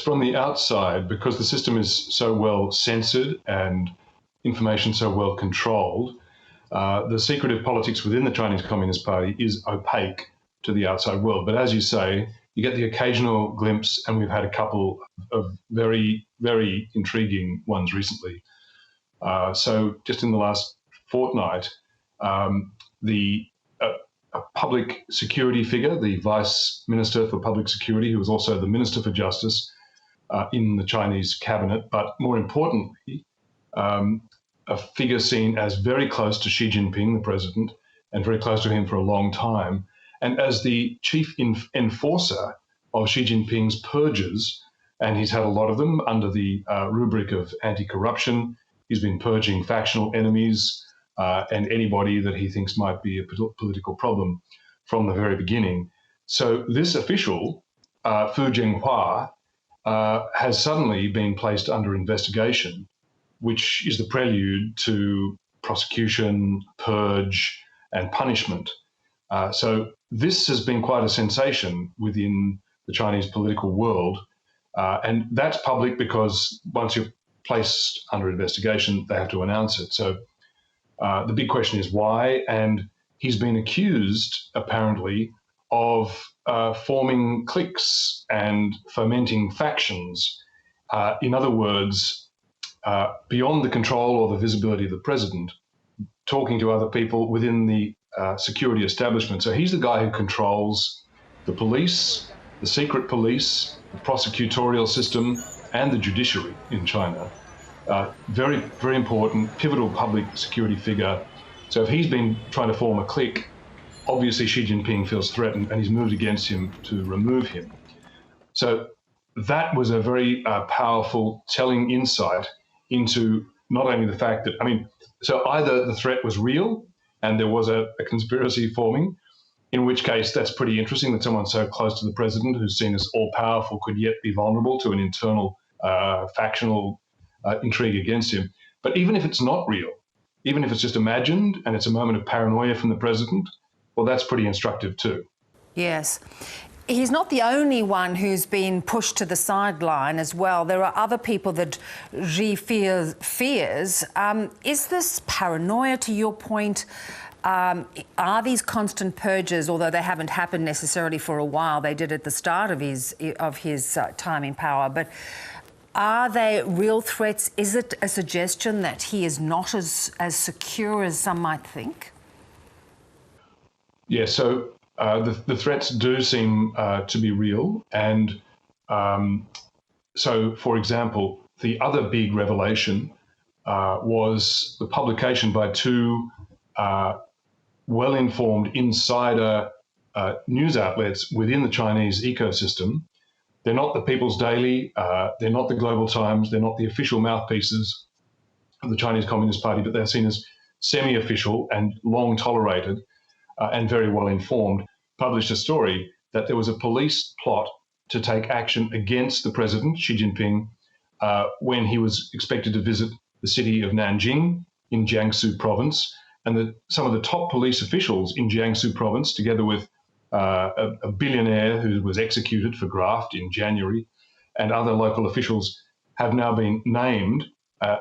from the outside, because the system is so well censored and information so well controlled, the secretive politics within the Chinese Communist Party is opaque to the outside world. But as you say, you get the occasional glimpse, and we've had a couple of very, very intriguing ones recently. So just in the last fortnight, a public security figure, the Vice Minister for Public Security, who was also the Minister for Justice in the Chinese cabinet, but more importantly, a figure seen as very close to Xi Jinping, the president, and very close to him for a long time, and as the chief enforcer of Xi Jinping's purges, and he's had a lot of them under the rubric of anti-corruption. He's been purging factional enemies and anybody that he thinks might be a political problem from the very beginning. So this official, Fu Jinghua, has suddenly been placed under investigation, which is the prelude to prosecution, purge, and punishment. So this has been quite a sensation within the Chinese political world. And that's public because once you're placed under investigation, they have to announce it. So the big question is why? And he's been accused, apparently, of forming cliques and fomenting factions. In other words, beyond the control or the visibility of the president, talking to other people within the security establishment. So he's the guy who controls the police, the secret police, the prosecutorial system, and the judiciary in China. Very, very important, pivotal public security figure. So if he's been trying to form a clique, obviously Xi Jinping feels threatened and he's moved against him to remove him. So that was a very powerful, telling insight into not only the fact that, so either the threat was real and there was a conspiracy forming, in which case that's pretty interesting that someone so close to the president, who's seen as all-powerful, could yet be vulnerable to an internal factional intrigue against him. But even if it's not real, even if it's just imagined and it's a moment of paranoia from the president, well, that's pretty instructive too. Yes. He's not the only one who's been pushed to the sideline as well. There are other people that Xi fears. Is this paranoia, to your point? Are these constant purges, although they haven't happened necessarily for a while, they did at the start of his time in power, but are they real threats? Is it a suggestion that he is not as secure as some might think? Yeah, so the threats do seem to be real. And so, for example, the other big revelation was the publication by two well-informed insider news outlets within the Chinese ecosystem. They're not the People's Daily, they're not the Global Times, they're not the official mouthpieces of the Chinese Communist Party, but they're seen as semi-official and long tolerated and very well informed, published a story that there was a police plot to take action against the president, Xi Jinping, when he was expected to visit the city of Nanjing in Jiangsu province. And some of the top police officials in Jiangsu province, together with a billionaire who was executed for graft in January, and other local officials have now been named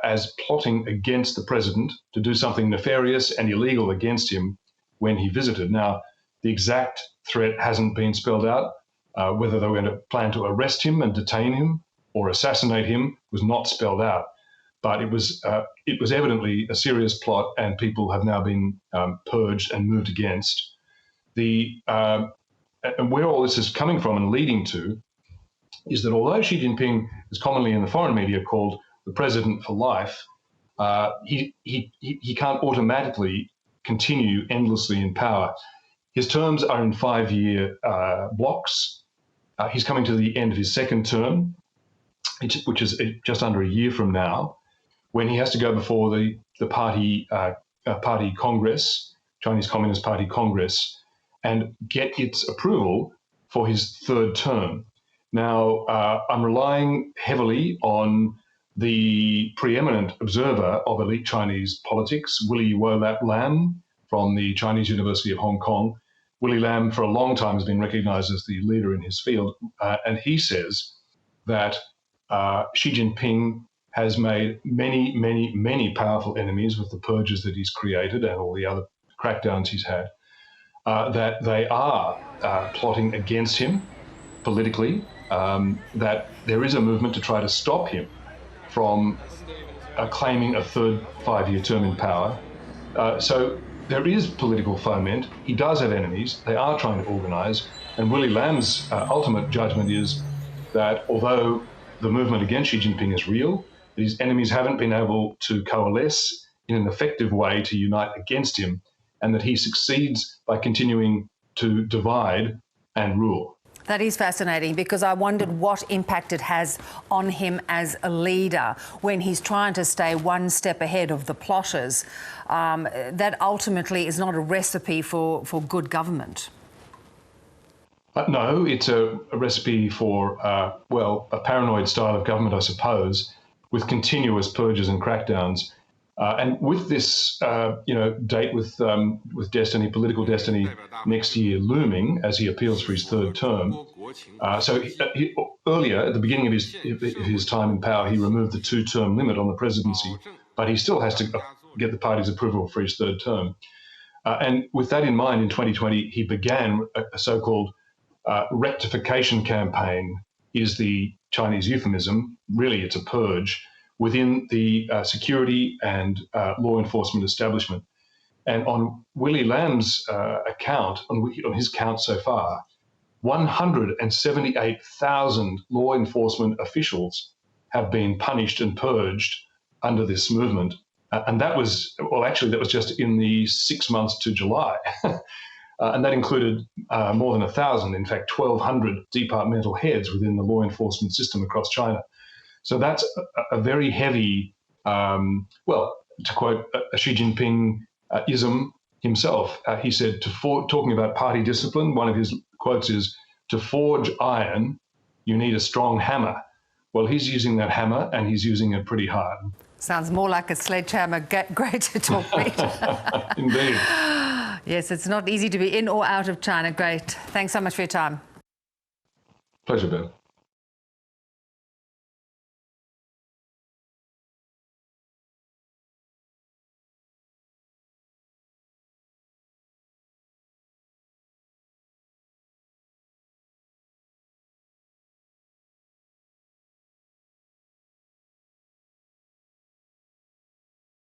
as plotting against the president to do something nefarious and illegal against him when he visited. Now, the exact threat hasn't been spelled out. Whether they were going to plan to arrest him and detain him or assassinate him was not spelled out. But it was evidently a serious plot, and people have now been purged and moved against. And where all this is coming from and leading to is that although Xi Jinping is commonly in the foreign media called the president for life, he can't automatically continue endlessly in power. His terms are in 5-year blocks. He's coming to the end of his second term, which is just under a year from now, when he has to go before the party Congress, Chinese Communist Party Congress, and get its approval for his third term. Now, I'm relying heavily on the preeminent observer of elite Chinese politics, Willie Wo Lam, from the Chinese University of Hong Kong. Willie Lam, for a long time, has been recognized as the leader in his field, and he says that Xi Jinping has made many, many, many powerful enemies with the purges that he's created and all the other crackdowns he's had, that they are plotting against him politically, that there is a movement to try to stop him from claiming a third 5-year term in power. So there is political foment. He does have enemies. They are trying to organise. And Willie Lam's ultimate judgment is that although the movement against Xi Jinping is real, his enemies haven't been able to coalesce in an effective way to unite against him, and that he succeeds by continuing to divide and rule. That is fascinating, because I wondered what impact it has on him as a leader when he's trying to stay one step ahead of the plotters. That ultimately is not a recipe for good government. No, it's a recipe for, a paranoid style of government, I suppose, with continuous purges and crackdowns. And with this, date with destiny, political destiny next year looming as he appeals for his third term. Earlier, at the beginning of his time in power, he removed the 2-term limit on the presidency, but he still has to get the party's approval for his third term. And with that in mind, in 2020, he began a so-called rectification campaign, is the Chinese euphemism. Really, it's a purge within the security and law enforcement establishment. And on Willie Lam's account, on his count so far, 178,000 law enforcement officials have been punished and purged under this movement. And that was just in the 6 months to July. And that included more than 1,000, in fact, 1,200 departmental heads within the law enforcement system across China. So that's a very heavy, to quote a Xi Jinping ism himself, he said, talking about party discipline, one of his quotes is, "To forge iron, you need a strong hammer." Well, he's using that hammer, and he's using it pretty hard. Sounds more like a sledgehammer. Great to talk, Pete. Indeed. Yes, it's not easy to be in or out of China. Great. Thanks so much for your time. Pleasure, Ben.